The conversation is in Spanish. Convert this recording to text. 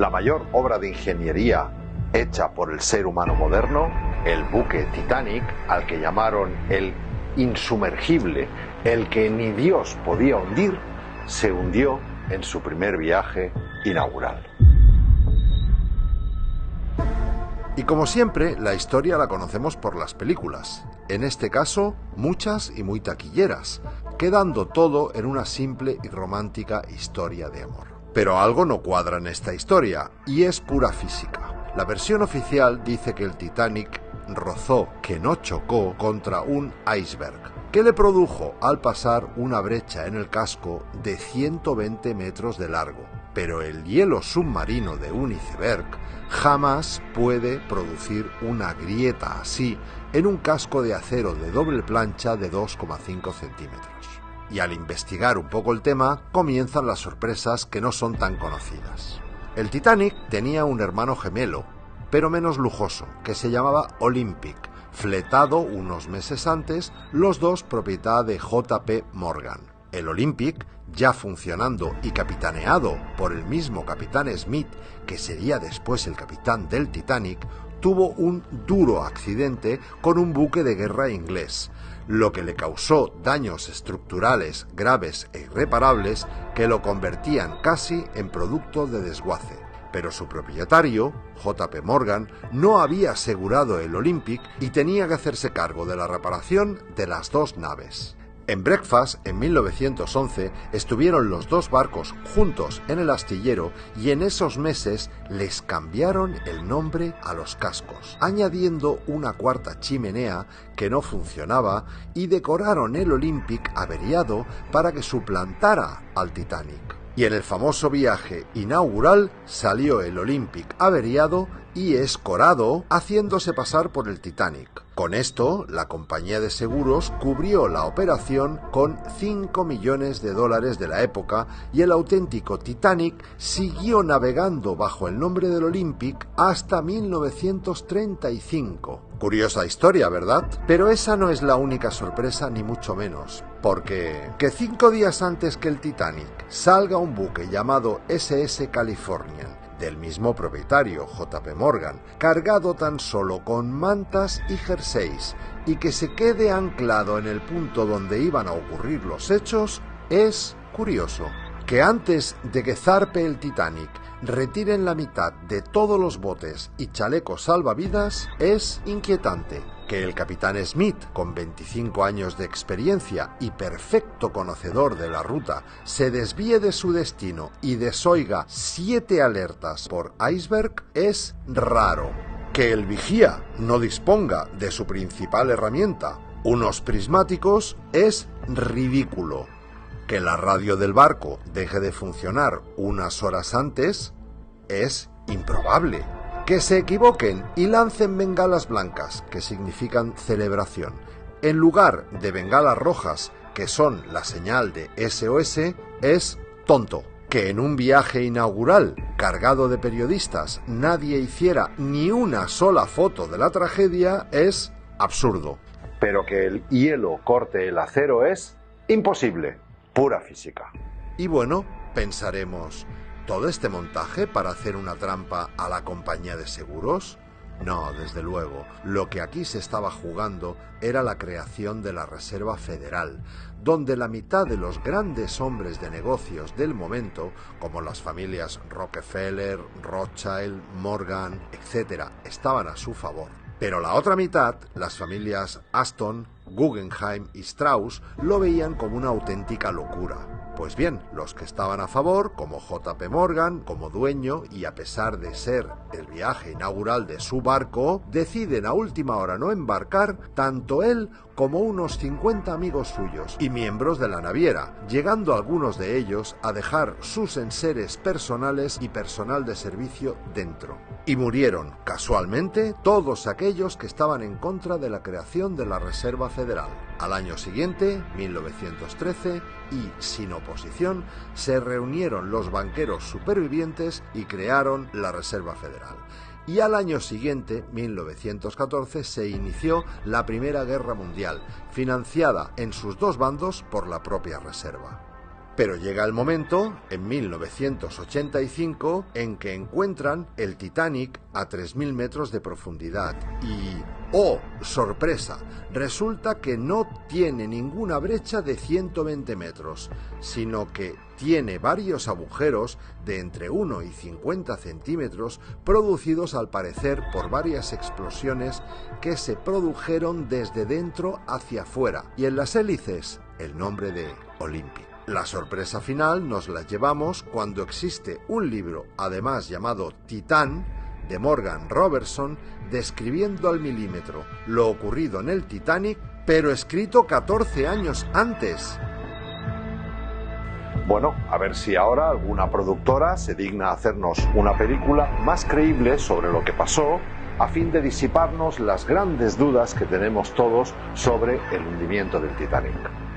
la mayor obra de ingeniería hecha por el ser humano moderno, el buque Titanic, al que llamaron el insumergible, el que ni Dios podía hundir, se hundió en su primer viaje inaugural. Y como siempre, la historia la conocemos por las películas, en este caso muchas y muy taquilleras, quedando todo en una simple y romántica historia de amor. Pero algo no cuadra en esta historia, y es pura física. La versión oficial dice que el Titanic rozó, que no chocó, contra un iceberg, que le produjo al pasar una brecha en el casco de 120 metros de largo. Pero el hielo submarino de un iceberg jamás puede producir una grieta así en un casco de acero de doble plancha de 2,5 centímetros. Y al investigar un poco el tema, comienzan las sorpresas que no son tan conocidas. El Titanic tenía un hermano gemelo, pero menos lujoso, que se llamaba Olympic, fletado unos meses antes, los dos propiedad de J.P. Morgan. El Olympic, ya funcionando y capitaneado por el mismo capitán Smith, que sería después el capitán del Titanic, tuvo un duro accidente con un buque de guerra inglés, lo que le causó daños estructurales graves e irreparables que lo convertían casi en producto de desguace. Pero su propietario, J.P. Morgan, no había asegurado el Olympic y tenía que hacerse cargo de la reparación de las dos naves. En Belfast, en 1911, estuvieron los dos barcos juntos en el astillero y en esos meses les cambiaron el nombre a los cascos, añadiendo una cuarta chimenea que no funcionaba y decoraron el Olympic averiado para que suplantara al Titanic. Y en el famoso viaje inaugural salió el Olympic averiado y escorado, haciéndose pasar por el Titanic. Con esto, la compañía de seguros cubrió la operación con $5 millones de la época y el auténtico Titanic siguió navegando bajo el nombre del Olympic hasta 1935. Curiosa historia, ¿verdad? Pero esa no es la única sorpresa, ni mucho menos, porque que 5 días antes que el Titanic salga un buque llamado SS Californian, del mismo propietario, J.P. Morgan, cargado tan solo con mantas y jerseys, y que se quede anclado en el punto donde iban a ocurrir los hechos, es curioso. Que antes de que zarpe el Titanic retiren la mitad de todos los botes y chalecos salvavidas es inquietante. Que el capitán Smith, con 25 años de experiencia y perfecto conocedor de la ruta, se desvíe de su destino y desoiga 7 alertas por iceberg es raro. Que el vigía no disponga de su principal herramienta, unos prismáticos, es ridículo. Que la radio del barco deje de funcionar unas horas antes es improbable. Que se equivoquen y lancen bengalas blancas, que significan celebración, en lugar de bengalas rojas, que son la señal de SOS, es tonto. Que en un viaje inaugural cargado de periodistas nadie hiciera ni una sola foto de la tragedia es absurdo. Pero que el hielo corte el acero es imposible, pura física. Y bueno, pensaremos, ¿todo este montaje para hacer una trampa a la compañía de seguros? No, desde luego. Lo que aquí se estaba jugando era la creación de la Reserva Federal, donde la mitad de los grandes hombres de negocios del momento, como las familias Rockefeller, Rothschild, Morgan, etc., estaban a su favor. Pero la otra mitad, las familias Aston, Guggenheim y Strauss, lo veían como una auténtica locura. Pues bien, los que estaban a favor, como J.P. Morgan, como dueño y a pesar de ser el viaje inaugural de su barco, deciden a última hora no embarcar tanto él como unos 50 amigos suyos y miembros de la naviera, llegando algunos de ellos a dejar sus enseres personales y personal de servicio dentro. Y murieron, casualmente, todos aquellos que estaban en contra de la creación de la Reserva Federal. Al año siguiente, 1913, y sin oposición, se reunieron los banqueros supervivientes y crearon la Reserva Federal. Y al año siguiente, 1914, se inició la Primera Guerra Mundial, financiada en sus dos bandos por la propia Reserva. Pero llega el momento, en 1985, en que encuentran el Titanic a 3.000 metros de profundidad y, ¡oh, sorpresa!, resulta que no tiene ninguna brecha de 120 metros, sino que tiene varios agujeros de entre 1 y 50 centímetros producidos al parecer por varias explosiones que se produjeron desde dentro hacia afuera, y en las hélices el nombre de Olympic. La sorpresa final nos la llevamos cuando existe un libro, además llamado Titán, de Morgan Robertson, describiendo al milímetro lo ocurrido en el Titanic, pero escrito 14 años antes. Bueno, a ver si ahora alguna productora se digna a hacernos una película más creíble sobre lo que pasó, a fin de disiparnos las grandes dudas que tenemos todos sobre el hundimiento del Titanic.